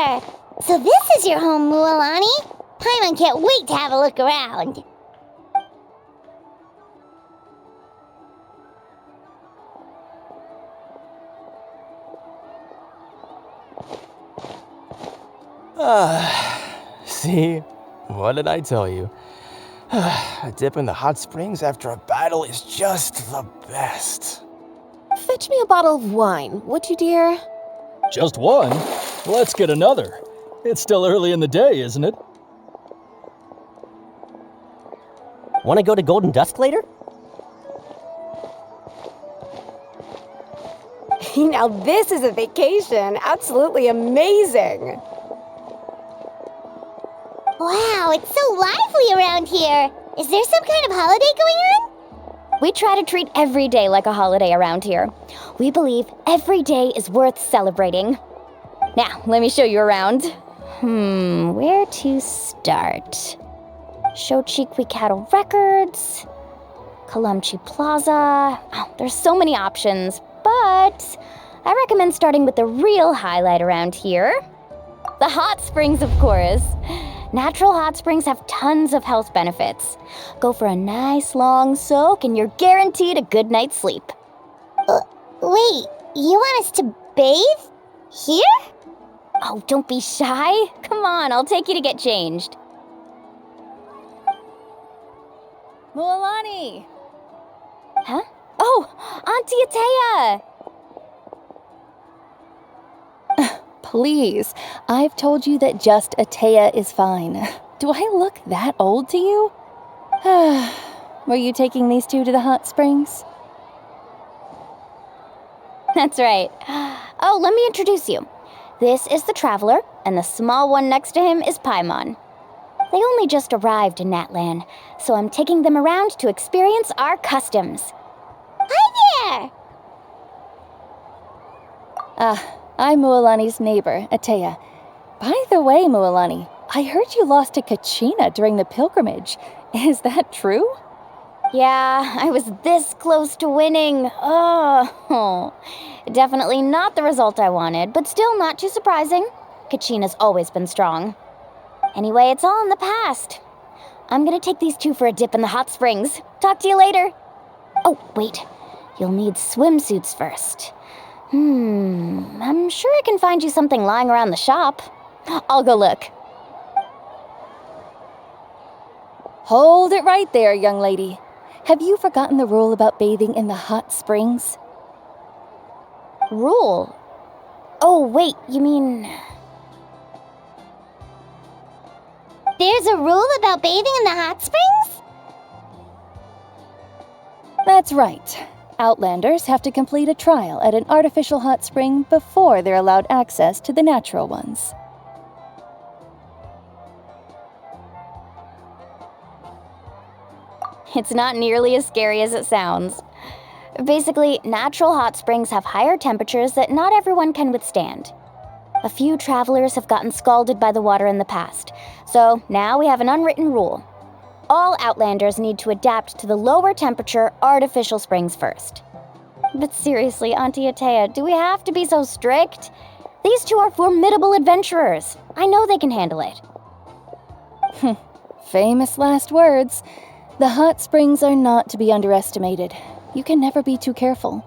there! So this is your home, Mualani? Paimon can't wait to have a look around. See? What did I tell you? A dip in the hot springs after a battle is just the best. Fetch me a bottle of wine, would you, dear? Just one? Let's get another. It's still early in the day, isn't it? Want to go to Golden Dusk later? Now this is a vacation. Absolutely amazing. Wow, it's so lively around here. Is there some kind of holiday going on? We try to treat every day like a holiday around here. We believe every day is worth celebrating. Now, let me show you around. Where to start? Shochiqui Cattle Records, Kalamchi Plaza. Oh, there's so many options, but I recommend starting with the real highlight around here. The hot springs, of course. Natural hot springs have tons of health benefits. Go for a nice long soak and you're guaranteed a good night's sleep. Wait, you want us to bathe? Here? Oh, don't be shy. Come on, I'll take you to get changed. Mualani! Huh? Oh, Auntie Atea! Please, I've told you that just Atea is fine. Do I look that old to you? Were you taking these two to the hot springs? That's right. Oh, let me introduce you. This is the Traveler, and the small one next to him is Paimon. They only just arrived in Natlan, so I'm taking them around to experience our customs. Hi there! I'm Mualani's neighbor, Atea. By the way, Mualani, I heard you lost to Kachina during the pilgrimage. Is that true? Yeah, I was this close to winning. Oh, definitely not the result I wanted, but still not too surprising. Kachina's always been strong. Anyway, it's all in the past. I'm gonna take these two for a dip in the hot springs. Talk to you later. Oh, wait. You'll need swimsuits first. I'm sure I can find you something lying around the shop. I'll go look. Hold it right there, young lady. Have you forgotten the rule about bathing in the hot springs? Rule? Oh, wait, you mean... There's a rule about bathing in the hot springs? That's right. Outlanders have to complete a trial at an artificial hot spring before they're allowed access to the natural ones. It's not nearly as scary as it sounds. Basically, natural hot springs have higher temperatures that not everyone can withstand. A few travelers have gotten scalded by the water in the past, so now we have an unwritten rule. All Outlanders need to adapt to the lower temperature artificial springs first. But seriously, Auntie Atea, do we have to be so strict? These two are formidable adventurers. I know they can handle it. Famous last words. The hot springs are not to be underestimated. You can never be too careful.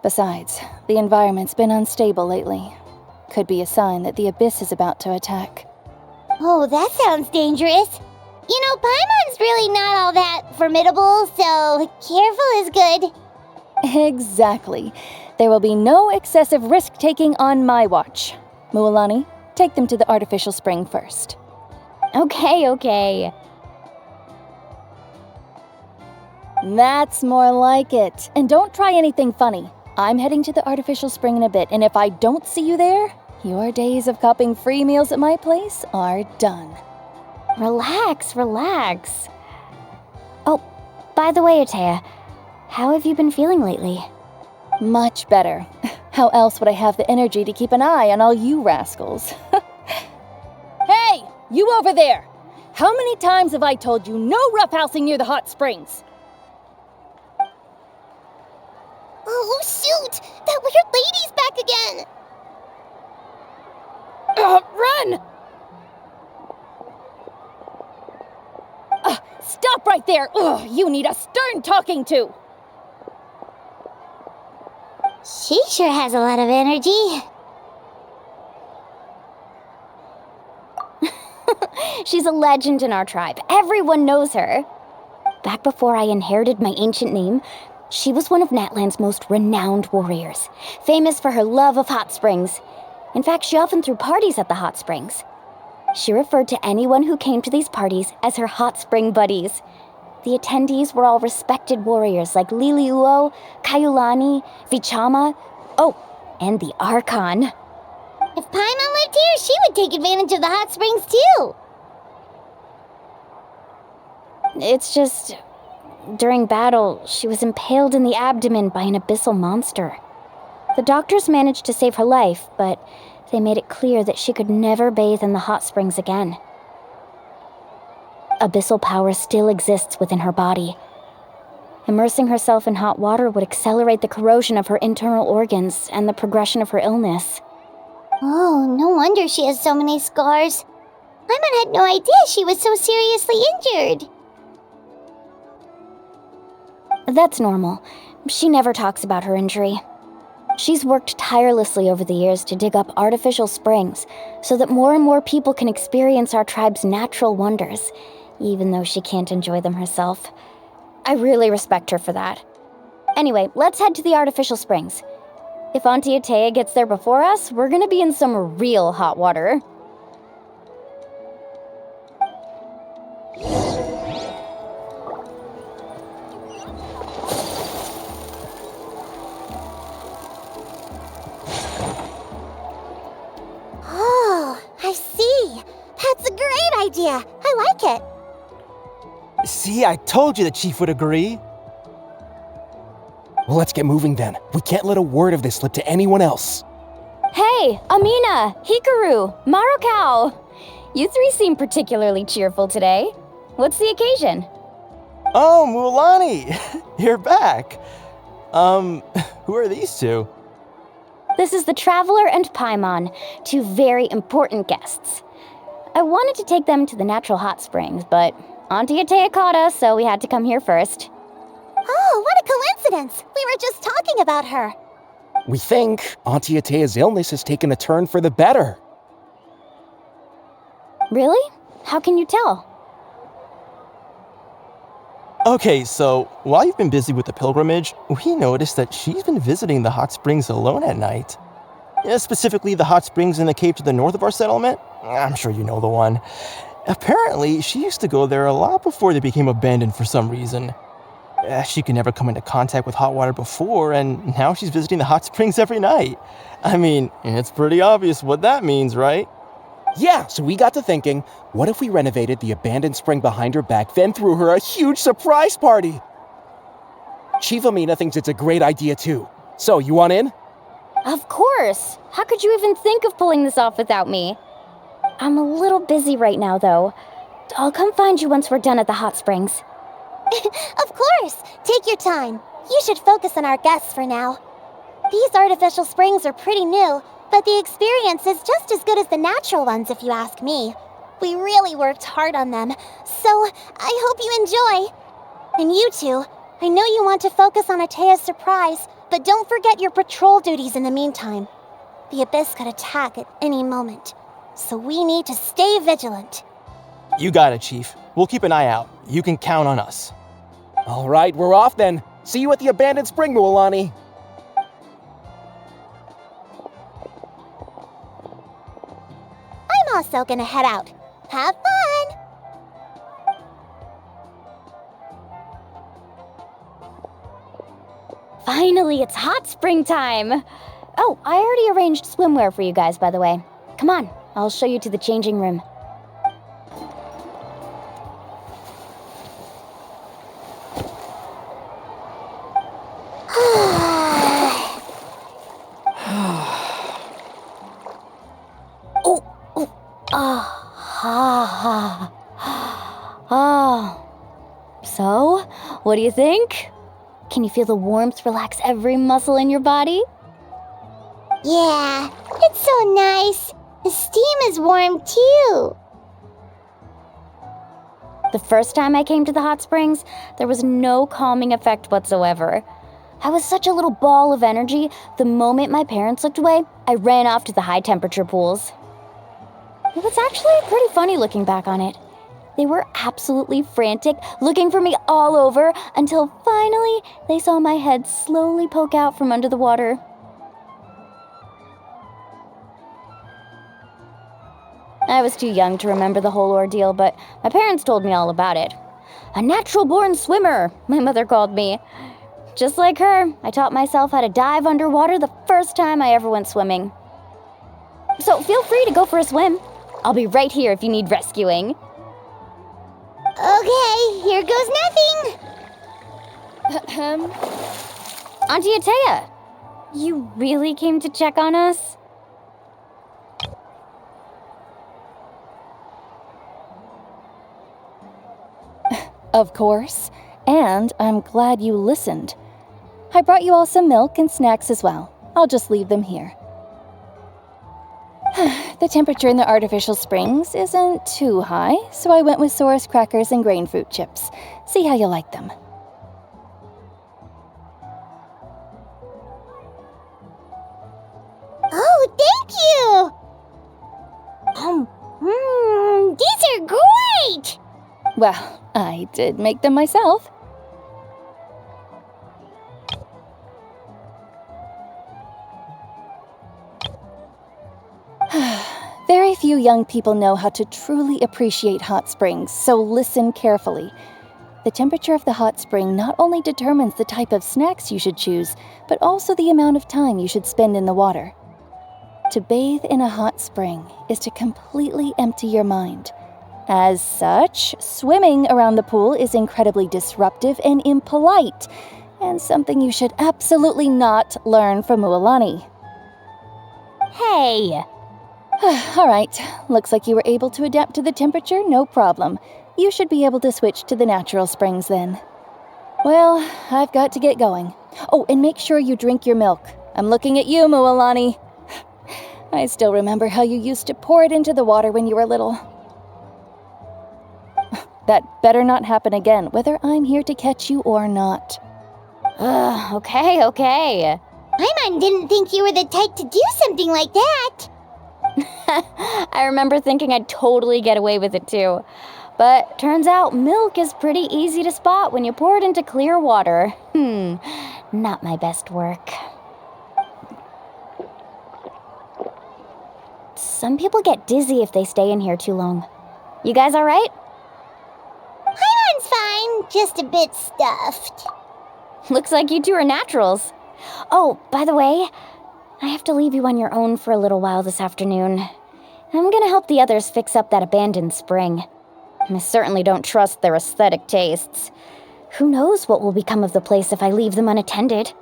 Besides, the environment's been unstable lately. Could be a sign that the abyss is about to attack. Oh, that sounds dangerous. You know, Paimon's really not all that formidable, so careful is good. Exactly. There will be no excessive risk-taking on my watch. Mualani, take them to the artificial spring first. Okay. That's more like it. And don't try anything funny. I'm heading to the artificial spring in a bit, and if I don't see you there, your days of copping free meals at my place are done. Relax. Oh, by the way, Atea, how have you been feeling lately? Much better. How else would I have the energy to keep an eye on all you rascals? Hey, you over there! How many times have I told you no roughhousing near the hot springs? Oh, shoot! That weird lady's back again! Run! Stop right there! Ugh, you need a stern talking to! She sure has a lot of energy. She's a legend in our tribe. Everyone knows her. Back before I inherited my ancient name, she was one of Natland's most renowned warriors, famous for her love of hot springs. In fact, she often threw parties at the hot springs. She referred to anyone who came to these parties as her hot spring buddies. The attendees were all respected warriors like Liliuo, Kaiulani, Vichama, and the Archon. If Paimon lived here, she would take advantage of the hot springs too. It's just, during battle, she was impaled in the abdomen by an abyssal monster. The doctors managed to save her life, but they made it clear that she could never bathe in the hot springs again. Abyssal power still exists within her body. Immersing herself in hot water would accelerate the corrosion of her internal organs and the progression of her illness. Oh, no wonder she has so many scars. Paimon had no idea she was so seriously injured. That's normal. She never talks about her injury. She's worked tirelessly over the years to dig up artificial springs so that more and more people can experience our tribe's natural wonders, even though she can't enjoy them herself. I really respect her for that. Anyway, let's head to the artificial springs. If Auntie Atea gets there before us, we're gonna be in some real hot water. Oh, I see. That's a great idea. I like it. See, I told you the chief would agree. Well, let's get moving then. We can't let a word of this slip to anyone else. Hey, Amina, Hikaru, Marukao. You three seem particularly cheerful today. What's the occasion? Oh, Mulani, you're back. Who are these two? This is the Traveler and Paimon, two very important guests. I wanted to take them to the natural hot springs, but Auntie Atea caught us, so we had to come here first. Oh, what a coincidence. We were just talking about her. We think Auntie Atea's illness has taken a turn for the better. Really? How can you tell? Okay, so while you've been busy with the pilgrimage, we noticed that she's been visiting the hot springs alone at night. Specifically, the hot springs in the cave to the north of our settlement. I'm sure you know the one. Apparently, she used to go there a lot before they became abandoned for some reason. She could never come into contact with hot water before, and now she's visiting the hot springs every night. I mean, it's pretty obvious what that means, right? Yeah, so we got to thinking, what if we renovated the abandoned spring behind her back, then threw her a huge surprise party? Chief Amina thinks it's a great idea too. So, you want in? Of course! How could you even think of pulling this off without me? I'm a little busy right now, though. I'll come find you once we're done at the hot springs. Of course. Take your time. You should focus on our guests for now. These artificial springs are pretty new, but the experience is just as good as the natural ones if you ask me. We really worked hard on them, so I hope you enjoy. And you two, I know you want to focus on Atea's surprise, but don't forget your patrol duties in the meantime. The Abyss could attack at any moment, so we need to stay vigilant. You got it, Chief. We'll keep an eye out. You can count on us. All right, we're off then. See you at the abandoned spring, Mulani. I'm also gonna head out. Have fun! Finally, it's hot spring time! Oh, I already arranged swimwear for you guys, by the way. Come on, I'll show you to the changing room. So, what do you think? Can you feel the warmth relax every muscle in your body? Yeah, it's so nice. The steam is warm too. The first time I came to the hot springs, there was no calming effect whatsoever. I was such a little ball of energy, the moment my parents looked away, I ran off to the high-temperature pools. It was actually pretty funny looking back on it. They were absolutely frantic, looking for me all over, until finally they saw my head slowly poke out from under the water. I was too young to remember the whole ordeal, but my parents told me all about it. A natural-born swimmer, my mother called me. Just like her, I taught myself how to dive underwater the first time I ever went swimming. So feel free to go for a swim. I'll be right here if you need rescuing. Okay, here goes nothing. Auntie Atea, you really came to check on us? Of course. And I'm glad you listened. I brought you all some milk and snacks as well. I'll just leave them here. The temperature in the artificial springs isn't too high, so I went with Saurus crackers and grain fruit chips. See how you like them. Oh, thank you! These are great! Well, I did make them myself. Very few young people know how to truly appreciate hot springs, so listen carefully. The temperature of the hot spring not only determines the type of snacks you should choose, but also the amount of time you should spend in the water. To bathe in a hot spring is to completely empty your mind. As such, swimming around the pool is incredibly disruptive and impolite, and something you should absolutely not learn from Mualani. Hey! All right, looks like you were able to adapt to the temperature, no problem. You should be able to switch to the natural springs then. Well, I've got to get going. Oh, and make sure you drink your milk. I'm looking at you, Mualani. I still remember how you used to pour it into the water when you were little. That better not happen again, whether I'm here to catch you or not. Okay. Paimon didn't think you were the type to do something like that. I remember thinking I'd totally get away with it too. But turns out milk is pretty easy to spot when you pour it into clear water. Not my best work. Some people get dizzy if they stay in here too long. You guys all right? Paimon's fine, just a bit stuffed. Looks like you two are naturals. Oh, by the way, I have to leave you on your own for a little while this afternoon. I'm gonna help the others fix up that abandoned spring. I certainly don't trust their aesthetic tastes. Who knows what will become of the place if I leave them unattended?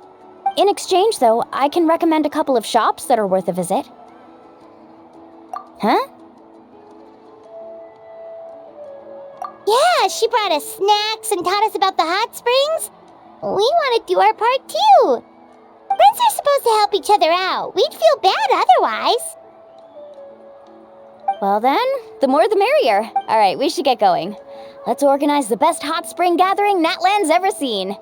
In exchange, though, I can recommend a couple of shops that are worth a visit. Huh? Yeah, she brought us snacks and taught us about the hot springs. We want to do our part too. Friends are supposed to help each other out. We'd feel bad otherwise. Well then, the more the merrier. All right, we should get going. Let's organize the best hot spring gathering Natland's ever seen.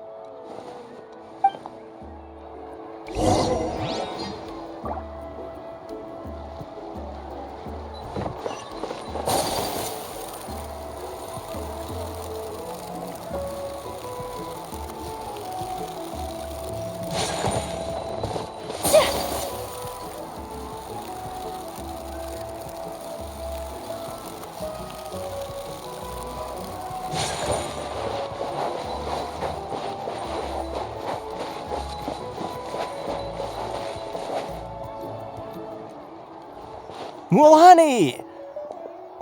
Mualani!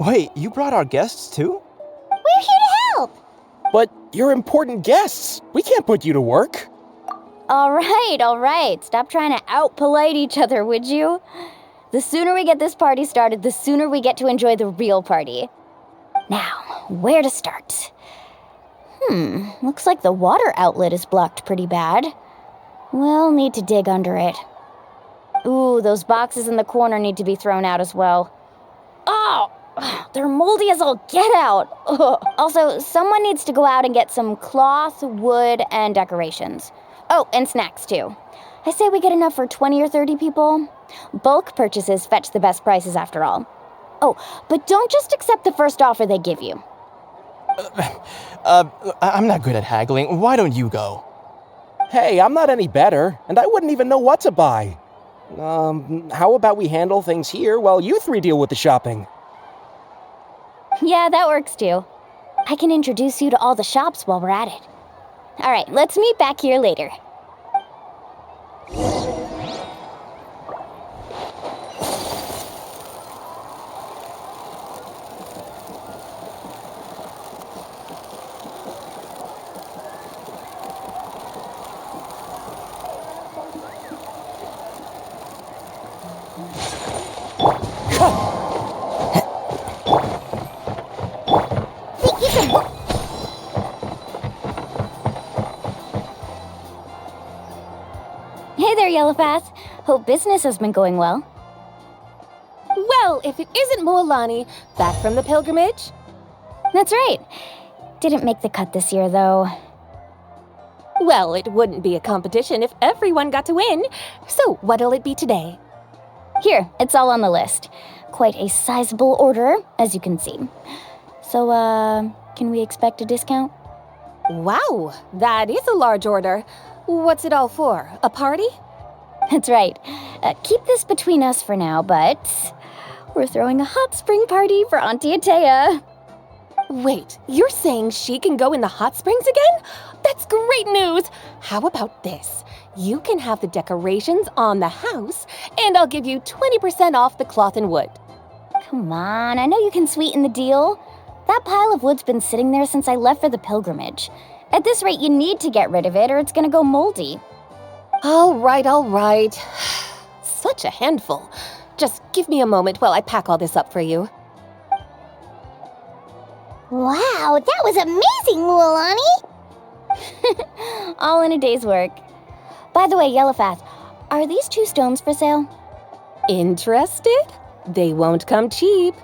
Wait, you brought our guests too? We're here to help. But you're important guests. We can't put you to work. All right. Stop trying to out-polite each other, would you? The sooner we get this party started, the sooner we get to enjoy the real party. Now, where to start? Looks like the water outlet is blocked pretty bad. We'll need to dig under it. Ooh, those boxes in the corner need to be thrown out as well. Oh, they're moldy as all get out. Ugh. Also, someone needs to go out and get some cloth, wood, and decorations. Oh, and snacks too. I say we get enough for 20 or 30 people. Bulk purchases fetch the best prices after all. Oh, but don't just accept the first offer they give you. I'm not good at haggling. Why don't you go? Hey, I'm not any better, and I wouldn't even know what to buy. How about we handle things here while you three deal with the shopping? Yeah, that works too. I can introduce you to all the shops while we're at it. All right, let's meet back here later. Hey there, Yellowpath. Hope business has been going well. Well, if it isn't Moalani, back from the pilgrimage? That's right. Didn't make the cut this year, though. Well, it wouldn't be a competition if everyone got to win. So, what'll it be today? Here, it's all on the list. Quite a sizable order, as you can see. So, can we expect a discount? Wow, that is a large order. What's it all for? A party? That's right. Keep this between us for now, but we're throwing a hot spring party for Auntie Atea. Wait, you're saying she can go in the hot springs again? That's great news! How about this? You can have the decorations on the house, and I'll give you 20% off the cloth and wood. Come on, I know you can sweeten the deal. That pile of wood's been sitting there since I left for the pilgrimage. At this rate, you need to get rid of it or it's gonna go moldy. All right. Such a handful. Just give me a moment while I pack all this up for you. Wow, that was amazing, Moalani! All in a day's work. By the way, Yellowpath, are these 2 stones for sale? Interested? They won't come cheap.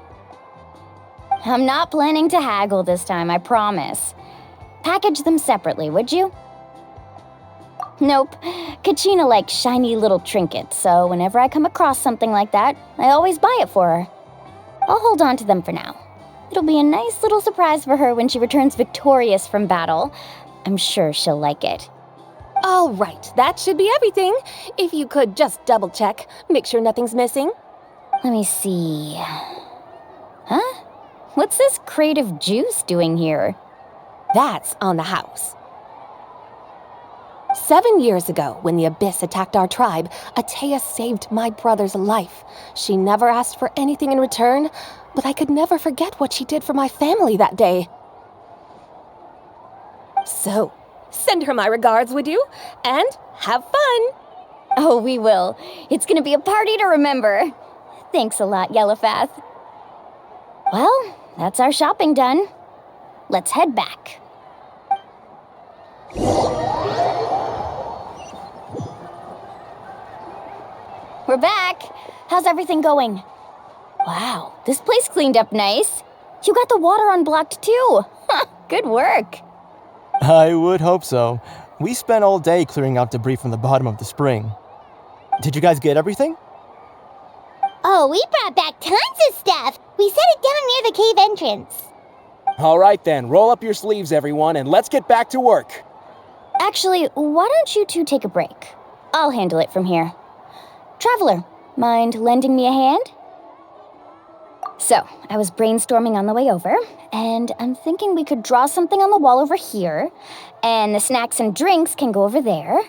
I'm not planning to haggle this time, I promise. Package them separately, would you? Nope. Kachina likes shiny little trinkets, so whenever I come across something like that, I always buy it for her. I'll hold on to them for now. It'll be a nice little surprise for her when she returns victorious from battle. I'm sure she'll like it. All right, that should be everything. If you could just double check, make sure nothing's missing. Let me see. Huh? What's this crate of juice doing here? That's on the house. 7 years ago, when the Abyss attacked our tribe, Atea saved my brother's life. She never asked for anything in return, but I could never forget what she did for my family that day. So, send her my regards, would you? And have fun! Oh, we will. It's gonna be a party to remember. Thanks a lot, Yellowpath. Well, that's our shopping done. Let's head back. We're back. How's everything going? Wow, this place cleaned up nice. You got the water unblocked too. Good work. I would hope so. We spent all day clearing out debris from the bottom of the spring. Did you guys get everything? Oh, we brought back tons of stuff! We set it down near the cave entrance. All right then, roll up your sleeves, everyone, and let's get back to work. Actually, why don't you two take a break? I'll handle it from here. Traveler, mind lending me a hand? So, I was brainstorming on the way over, and I'm thinking we could draw something on the wall over here, and the snacks and drinks can go over there.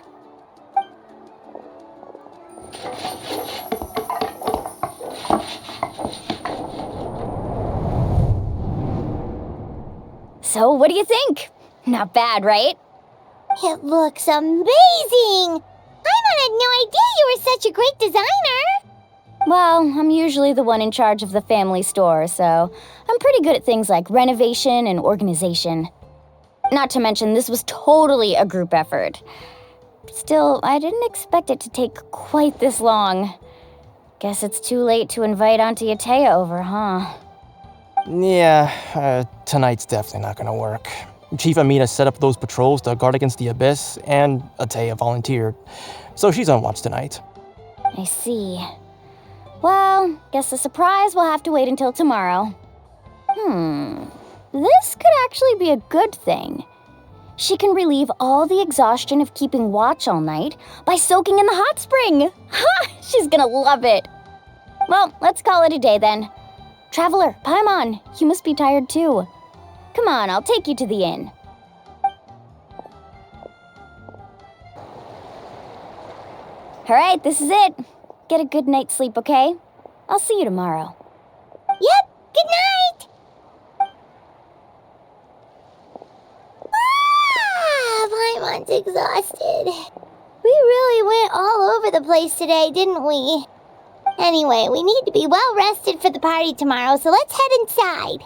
So, what do you think? Not bad, right? It looks amazing! Paimon had no idea you were such a great designer! Well, I'm usually the one in charge of the family store, so I'm pretty good at things like renovation and organization. Not to mention, this was totally a group effort. Still, I didn't expect it to take quite this long. Guess it's too late to invite Auntie Atea over, huh? Yeah, tonight's definitely not gonna work. Chief Amina set up those patrols to guard against the Abyss, and Atea volunteered, so she's on watch tonight. I see. Well, guess the surprise will have to wait until tomorrow. This could actually be a good thing. She can relieve all the exhaustion of keeping watch all night by soaking in the hot spring. Ha! She's gonna love it. Well, let's call it a day then. Traveler, Paimon, you must be tired too. Come on, I'll take you to the inn. All right, this is it. Get a good night's sleep, okay? I'll see you tomorrow. Yep, good night! Paimon's exhausted. We really went all over the place today, didn't we? Anyway, we need to be well rested for the party tomorrow, so let's head inside.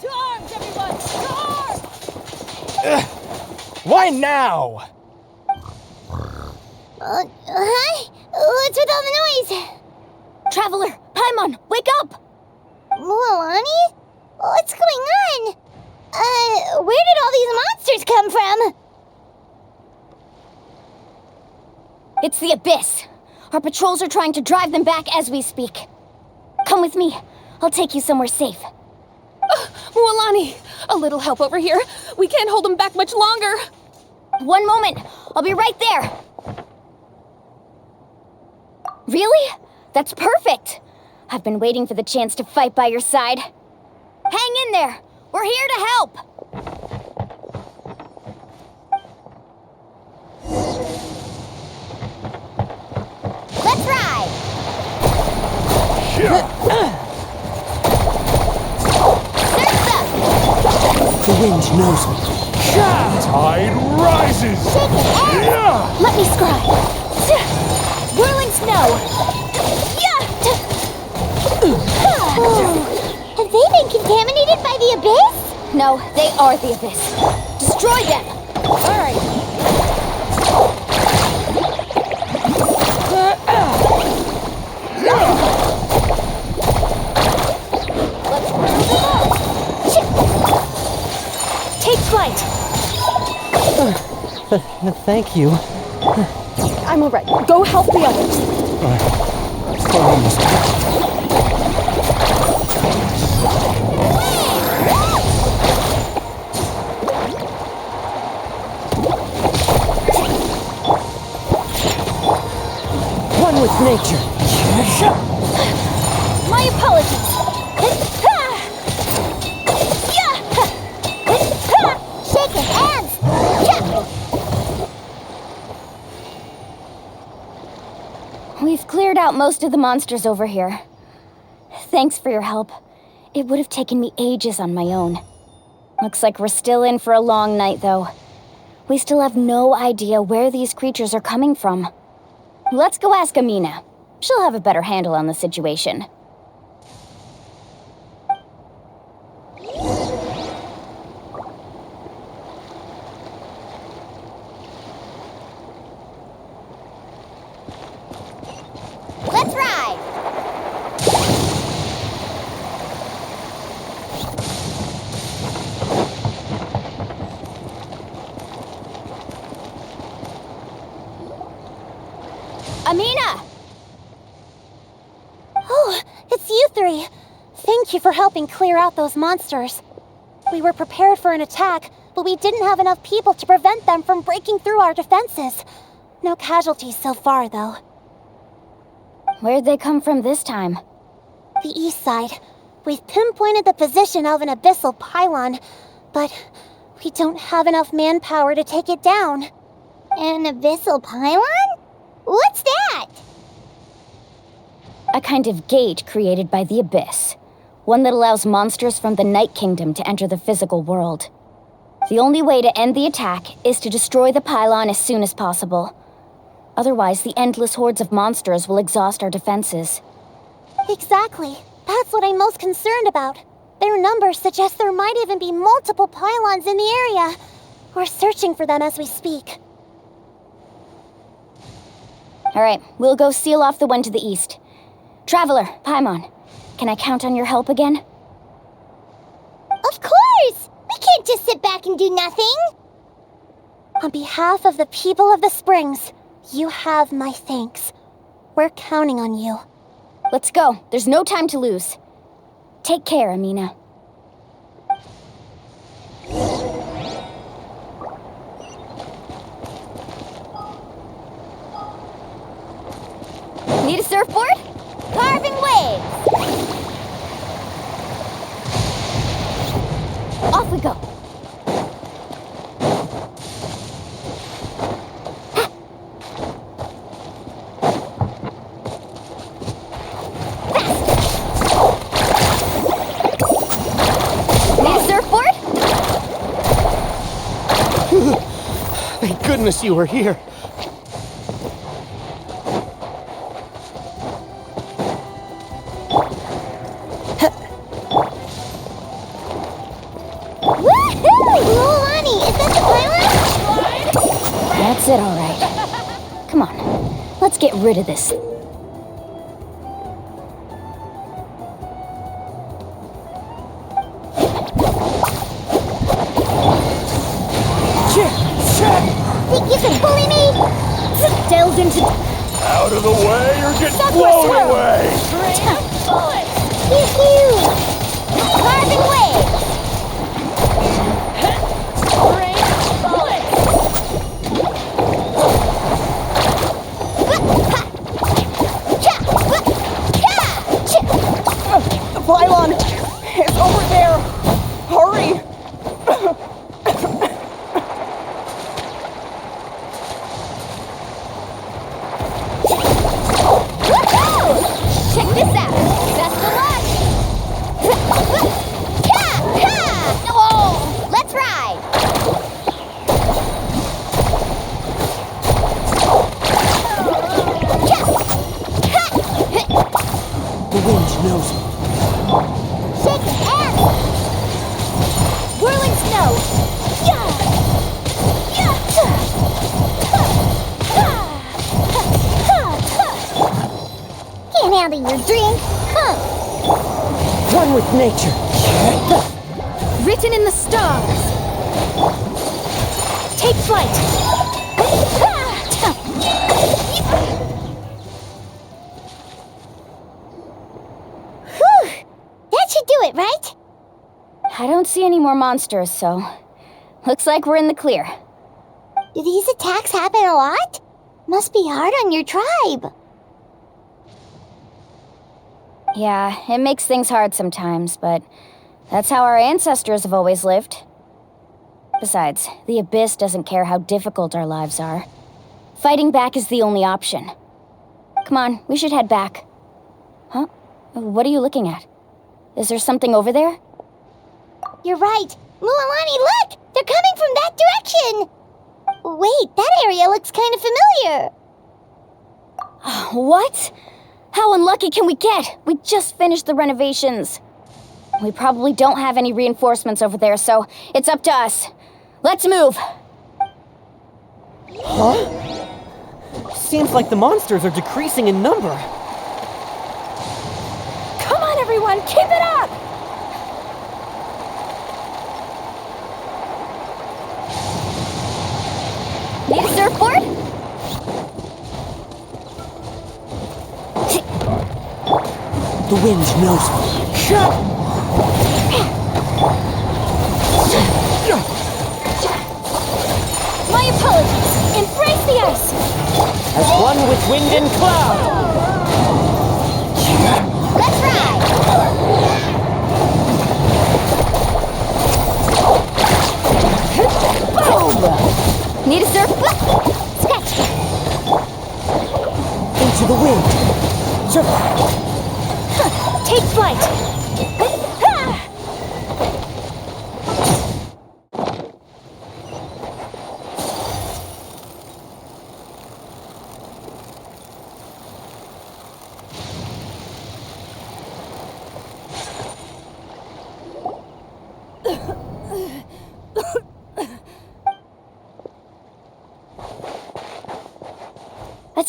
To arms, everyone! To arms! Why now? Huh? What's with all the noise? Traveler, Paimon, wake up! Mualani? What's going on? Where did all these monsters come from? It's the Abyss. Our patrols are trying to drive them back as we speak. Come with me. I'll take you somewhere safe. Mualani, a little help over here. We can't hold them back much longer. One moment. I'll be right there. Really? That's perfect. I've been waiting for the chance to fight by your side. Hang in there. We're here to help. Let's ride. The wind knows me. Tide rises! Shake it, Yeah! Let me scribe. Whirling snow. Have they been contaminated by the Abyss? No, they are the Abyss. Destroy them. All right. Let's round them up. Take flight. Thank you. I'm all right. Go help the others. One with nature. My apologies. Shake your hands! We've cleared out most of the monsters over here. Thanks for your help. It would have taken me ages on my own. Looks like we're still in for a long night, though. We still have no idea where these creatures are coming from. Let's go ask Amina. She'll have a better handle on the situation. Let's ride! Amina! Oh, it's you three. Thank you for helping clear out those monsters. We were prepared for an attack, but we didn't have enough people to prevent them from breaking through our defenses. No casualties so far, though. Where'd they come from this time? The east side. We've pinpointed the position of an abyssal pylon, but we don't have enough manpower to take it down. An abyssal pylon? What's that? A kind of gate created by the Abyss. one that allows monsters from the Night Kingdom to enter the physical world. The only way to end the attack is to destroy the pylon as soon as possible. Otherwise, the endless hordes of monsters will exhaust our defenses. Exactly. That's what I'm most concerned about. Their numbers suggest there might even be multiple pylons in the area. We're searching for them as we speak. Alright, we'll go seal off the one to the east. Traveler, Paimon, can I count on your help again? Of course! We can't just sit back and do nothing! On behalf of the people of the Springs, you have my thanks. We're counting on you. Let's go. There's no time to lose. Take care, Amina. Need a surfboard? Carving waves! Off we go. Need a surfboard? Thank goodness you were here. That's it, all right. Come on, let's get rid of this. Think you can bully me? Delve into... Out of the way or get blown away! Carving waves! The pylon is over there. Hurry! Check this out. Best of luck. Oh, let's ride. The wind knows me. Shake and whirling snow. Can't handle your drink, huh? One with nature. Written in the stars. Take flight. Whew! That should do it, right? I don't see any more monsters, so looks like we're in the clear. Do these attacks happen a lot? Must be hard on your tribe. Yeah, it makes things hard sometimes, but that's how our ancestors have always lived. Besides, the Abyss doesn't care how difficult our lives are. Fighting back is the only option. Come on, we should head back. Huh? What are you looking at? Is there something over there? You're right. Mulalani, look! They're coming from that direction! Wait, that area looks kind of familiar. What? How unlucky can we get? We just finished the renovations. We probably don't have any reinforcements over there, so it's up to us. Let's move. Huh? Seems like the monsters are decreasing in number. Come on, everyone, keep it up! Need a surfboard? The wind knows me. My apologies. Embrace the ice. As one with wind and cloud. Let's ride! Boom! Need a surfboard? Sketch! Into the wind. Take flight.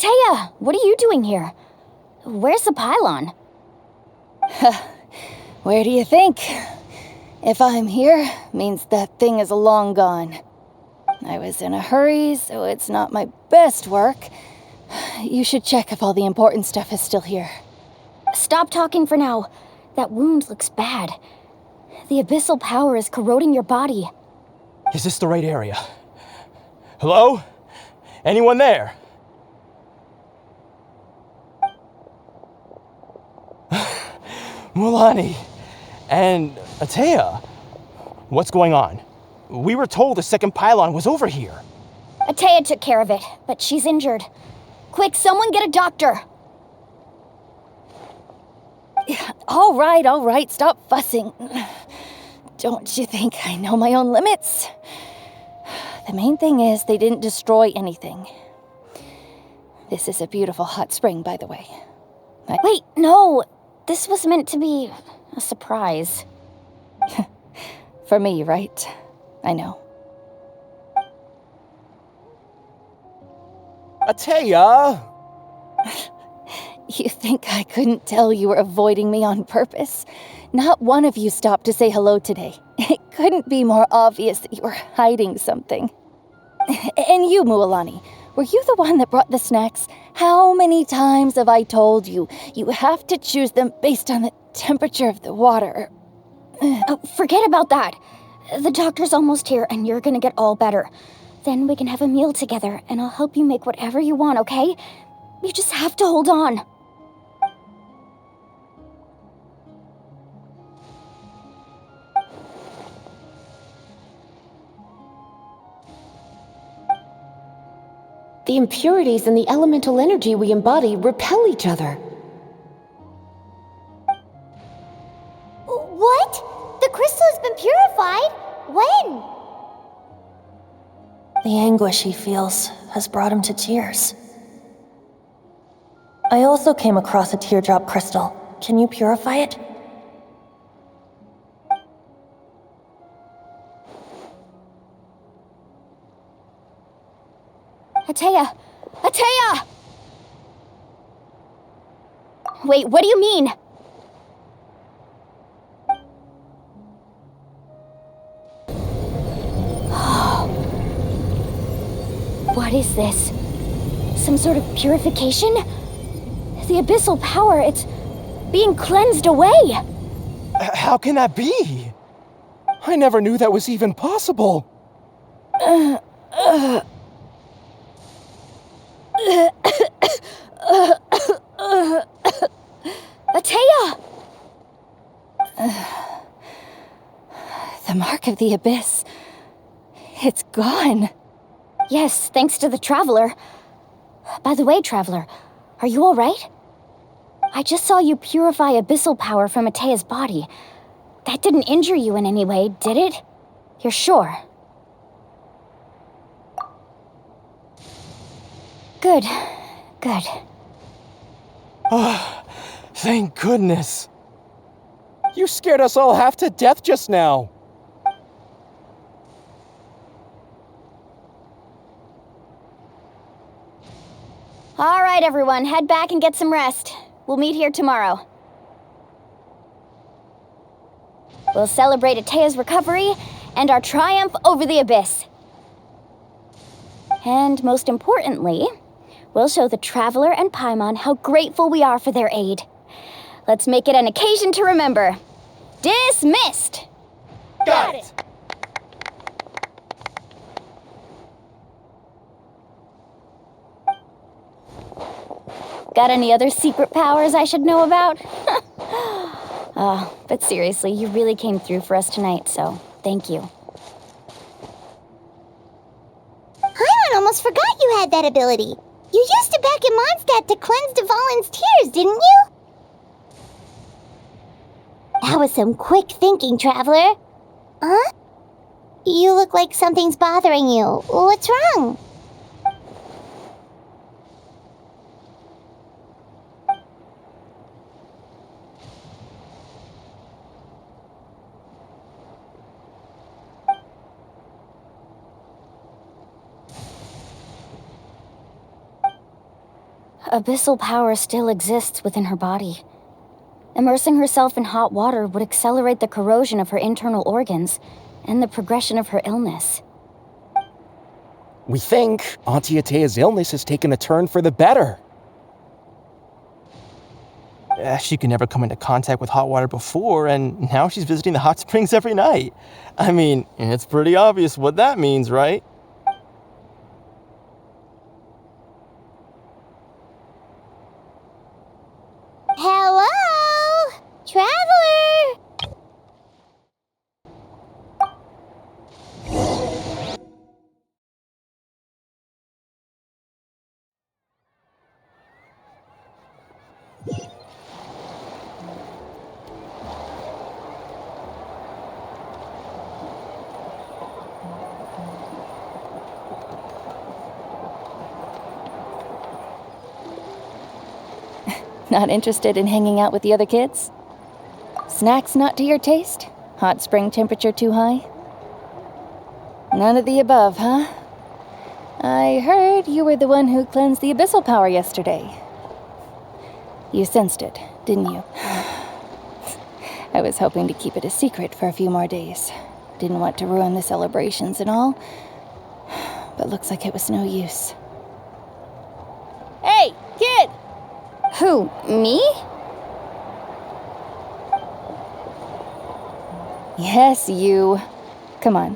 Ateya, what are you doing here? Where's the pylon? Where do you think? If I'm here, means that thing is long gone. I was in a hurry, so it's not my best work. You should check if all the important stuff is still here. Stop talking for now. That wound looks bad. The abyssal power is corroding your body. Is this the right area? Hello? Anyone there? Mulani and Ateya, what's going on? We were told the second pylon was over here. Ateya took care of it, but she's injured. Quick, someone get a doctor! All right, stop fussing. Don't you think I know my own limits? The main thing is they didn't destroy anything. This is a beautiful hot spring, by the way. Wait, no! This was meant to be a surprise. For me, right? I know. Ateya! You think I couldn't tell you were avoiding me on purpose? Not one of you stopped to say hello today. It couldn't be more obvious that you were hiding something. And you, Mualani, were you the one that brought the snacks? How many times have I told you, you have to choose them based on the temperature of the water? Oh, forget about that. The doctor's almost here and you're gonna get all better. Then we can have a meal together and I'll help you make whatever you want, okay? You just have to hold on. The impurities and the elemental energy we embody repel each other. What? The crystal has been purified? When? The anguish he feels has brought him to tears. I also came across a teardrop crystal. Can you purify it? Ateya! Ateya! Wait, what do you mean? What is this? Some sort of purification? The abyssal power, it's being cleansed away! How can that be? I never knew that was even possible. Ateya! The mark of the abyss. It's gone. Yes, thanks to the Traveler. By the way, Traveler, are you alright? I just saw you purify abyssal power from Ateya's body. That didn't injure you in any way, did it? You're sure? Good. Good. Oh, thank goodness. You scared us all half to death just now. All right, everyone, head back and get some rest. We'll meet here tomorrow. We'll celebrate Ateya's recovery and our triumph over the abyss. And most importantly, we'll show the Traveler and Paimon how grateful we are for their aid. Let's make it an occasion to remember. Dismissed! Got it! Got any other secret powers I should know about? But seriously, you really came through for us tonight, so thank you. Paimon almost forgot you had that ability. You used it back in Mondstadt to cleanse Dvalin's tears, didn't you? That was some quick thinking, Traveler. Huh? You look like something's bothering you. What's wrong? abyssal power still exists within her body. Immersing herself in hot water would accelerate the corrosion of her internal organs and the progression of her illness. We think Auntie Atea's illness has taken a turn for the better. She could never come into contact with hot water before, and now she's visiting the hot springs every night. I mean, it's pretty obvious what that means, right? Hello? Traveler! Not interested in hanging out with the other kids? Snacks not to your taste? Hot spring temperature too high? None of the above, huh? I heard you were the one who cleansed the abyssal power yesterday. You sensed it, didn't you? I was hoping to keep it a secret for a few more days. Didn't want to ruin the celebrations and all, but looks like it was no use. Hey, kid! Who, me? Yes, you. Come on.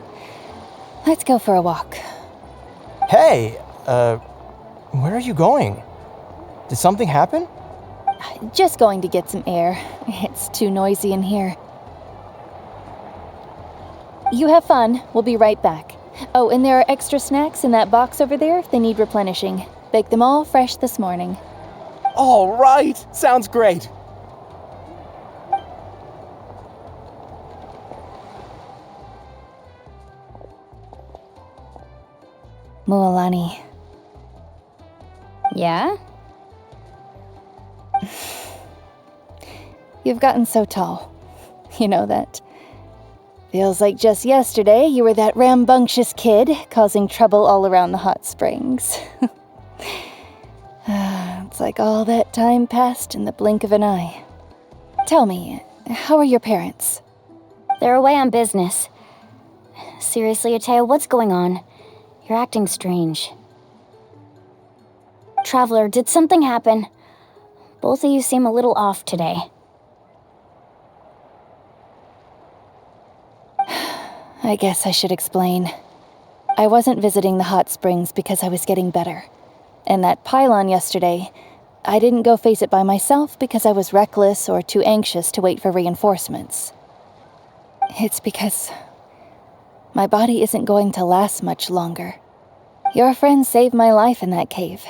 Let's go for a walk. Hey, where are you going? Did something happen? Just going to get some air. It's too noisy in here. You have fun. We'll be right back. Oh, and there are extra snacks in that box over there if they need replenishing. Baked them all fresh this morning. All right, sounds great. Mualani. Yeah? You've gotten so tall. You know that. Feels like just yesterday you were that rambunctious kid causing trouble all around the hot springs. It's like all that time passed in the blink of an eye. Tell me, how are your parents? They're away on business. Seriously, Atea, what's going on? You're acting strange. Traveler, did something happen? Both of you seem a little off today. I guess I should explain. I wasn't visiting the hot springs because I was getting better. And that pylon yesterday, I didn't go face it by myself because I was reckless or too anxious to wait for reinforcements. It's because my body isn't going to last much longer. Your friend saved my life in that cave,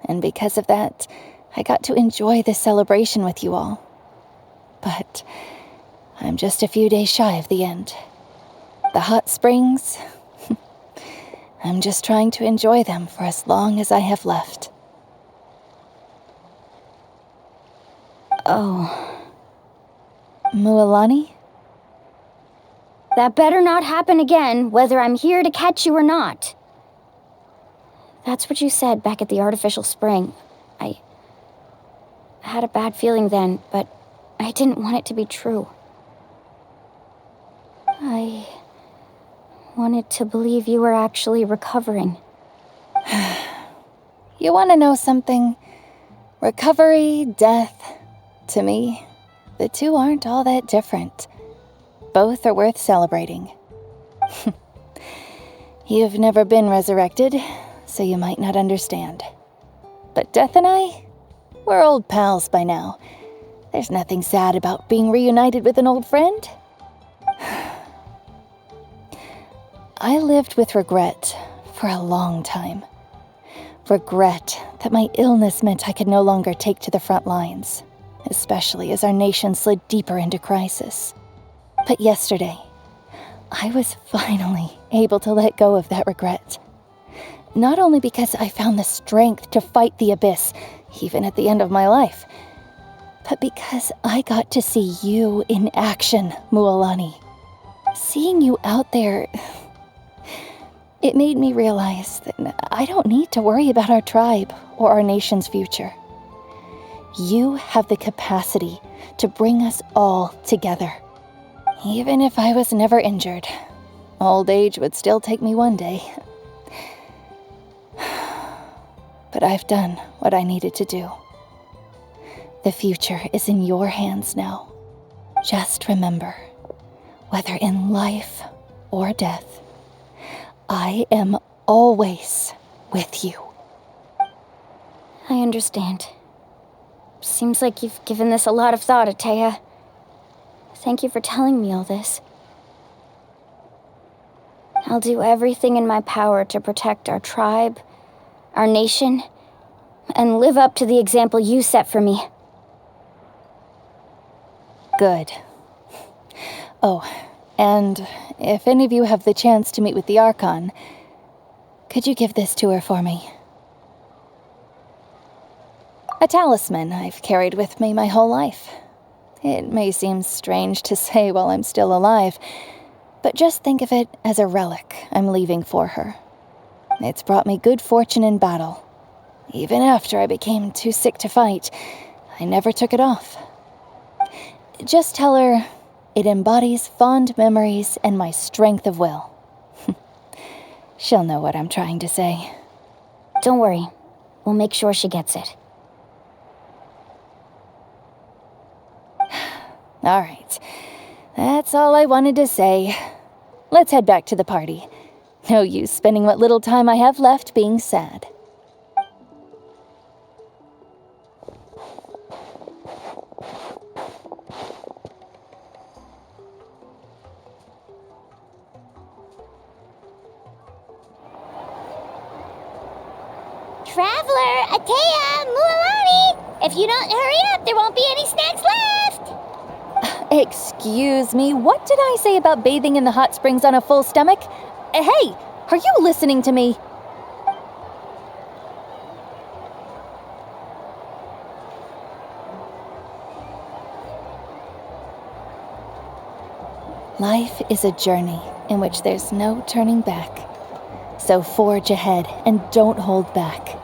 and because of that, I got to enjoy this celebration with you all. But I'm just a few days shy of the end. The hot springs, I'm just trying to enjoy them for as long as I have left. Oh. Mualani? That better not happen again, whether I'm here to catch you or not. That's what you said back at the artificial spring. I had a bad feeling then, but I didn't want it to be true. I wanted to believe you were actually recovering. You want to know something? Recovery, death, to me, the two aren't all that different. Both are worth celebrating. You've never been resurrected, so you might not understand. But Death and I, we're old pals by now. There's nothing sad about being reunited with an old friend. I lived with regret for a long time. Regret that my illness meant I could no longer take to the front lines, especially as our nation slid deeper into crisis. But yesterday, I was finally able to let go of that regret. Not only because I found the strength to fight the abyss, even at the end of my life, but because I got to see you in action, Mualani. Seeing you out there, it made me realize that I don't need to worry about our tribe or our nation's future. You have the capacity to bring us all together. Even if I was never injured, old age would still take me one day. But I've done what I needed to do. The future is in your hands now. Just remember, whether in life or death, I am always with you. I understand. Seems like you've given this a lot of thought, Atea. Thank you for telling me all this. I'll do everything in my power to protect our tribe, our nation, and live up to the example you set for me. Good. Oh, and if any of you have the chance to meet with the Archon, could you give this to her for me? A talisman I've carried with me my whole life. It may seem strange to say while I'm still alive, but just think of it as a relic I'm leaving for her. It's brought me good fortune in battle. Even after I became too sick to fight, I never took it off. Just tell her it embodies fond memories and my strength of will. She'll know what I'm trying to say. Don't worry. We'll make sure she gets it. All right. That's all I wanted to say. Let's head back to the party. No use spending what little time I have left being sad. Traveler, Atea, Mualani! If you don't hurry up, there won't be any snacks left! Excuse me, what did I say about bathing in the hot springs on a full stomach? Hey, are you listening to me? Life is a journey in which there's no turning back. So forge ahead and don't hold back.